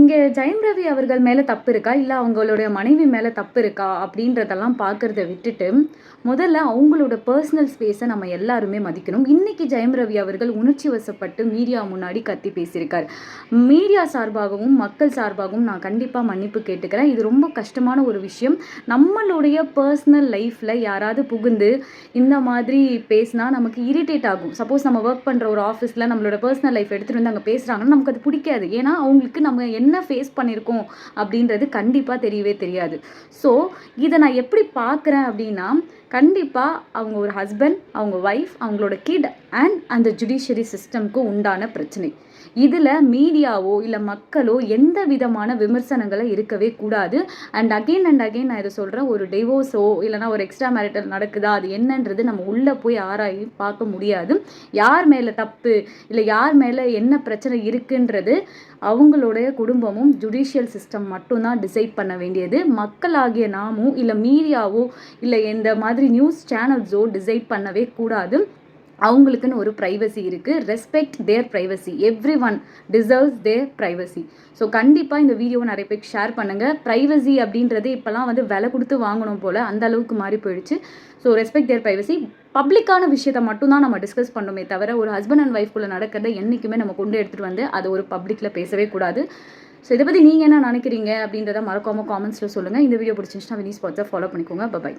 இங்கே ஜெயம் ரவி அவர்கள் மேலே தப்பு இருக்கா, இல்லை அவங்களுடைய மனைவி மேலே தப்பு இருக்கா அப்படின்றதெல்லாம் பார்க்குறத விட்டுட்டு முதல்ல அவங்களோட பர்சனல் ஸ்பேஸை நம்ம எல்லாருமே மதிக்கணும். இன்றைக்கி ஜெயம் ரவி அவர்கள் உணர்ச்சி வசப்பட்டு மீடியா முன்னாடி கத்தி பேசியிருக்கார். மீடியா சார்பாகவும் மக்கள் சார்பாகவும் நான் கண்டிப்பாக மன்னிப்பு கேட்டுக்கிறேன். இது ரொம்ப கஷ்டமான ஒரு விஷயம். நம்மளுடைய பர்சனல் லைஃப்பில் யாராவது புகுந்து இந்த மாதிரி பேசினா நமக்கு இரிட்டேட் ஆகும். சப்போஸ் நம்ம ஒர்க் பண்ணுற ஒரு ஆஃபீஸில் நம்மளோட பர்சனல் லைஃப் எடுத்துகிட்டு வந்து அங்கே பேசுகிறாங்கன்னா நமக்கு அது பிடிக்காது. ஏன்னா அவங்களுக்கு நம்ம என்ன ஃபேஸ் பண்ணியிருக்கோம் அப்படின்றது கண்டிப்பாக தெரியவே தெரியாது. ஸோ இதை நான் எப்படி பார்க்குறேன் அப்படின்னா, கண்டிப்பாக அவங்க ஒரு ஹஸ்பண்ட், அவங்க ஒய்ஃப், அவங்களோட கிட் அண்ட் அந்த ஜுடிஷியரி சிஸ்டம்க்கு உண்டான பிரச்சனை. இதில் மீடியாவோ இல்லை மக்களோ எந்த விதமான விமர்சனங்களை இருக்கவே கூடாது. அண்ட் அகெயின் நான் இதை சொல்கிறேன், ஒரு டிவோர்ஸோ இல்லைனா ஒரு எக்ஸ்ட்ரா மேரிட்டல் நடக்குதா அது என்னன்றது நம்ம உள்ளே போய் ஆராயி பார்க்க முடியாது. யார் மேலே தப்பு இல்லை யார் மேலே என்ன பிரச்சனை இருக்குன்றது அவங்களுடைய குடும்பமும் ஜுடிஷியல் சிஸ்டம் மட்டும்தான் டிசைட் பண்ண வேண்டியது. மக்களாகிய நாமும் இல்லை மீடியாவோ இல்லை இந்த மாதிரி நியூஸ் சேனல்ஸோ டிசைட் பண்ணவே கூடாது. அவங்களுக்குன்னு ஒரு ப்ரைவசி இருக்குது. Respect their privacy. Everyone deserves their privacy. So கண்டிப்பாக இந்த வீடியோவை நிறைய பேருக்கு ஷேர் பண்ணுங்கள். ப்ரைவசி அப்படின்றது இப்போலாம் விலை கொடுத்து வாங்கணும் போல் அந்த அளவுக்கு மாறி போயிடுச்சு. So respect their privacy. பப்ளிக்கான விஷயத்தை மட்டும்தான் நம்ம டிஸ்கஸ் பண்ணணுமே தவிர ஒரு ஹஸ்பண்ட் அண்ட் ஒய்ஃப்குள்ளே நடக்கிறத என்றைக்குமே நம்ம கொண்டு எடுத்துகிட்டு வந்து அதை ஒரு பப்ளிக்கில் பேசவே கூடாது. ஸோ இதை பற்றி நீங்கள் என்ன நினைக்கிறீங்க அப்படின்றத மறக்காமல் காமெண்ட்ஸில் சொல்லுங்கள். இந்த வீடியோ பிடிச்சிருந்துச்சுன்னா வினி ஸ்பாட்ஸை ஃபாலோ பண்ணிக்கோங்க. பை.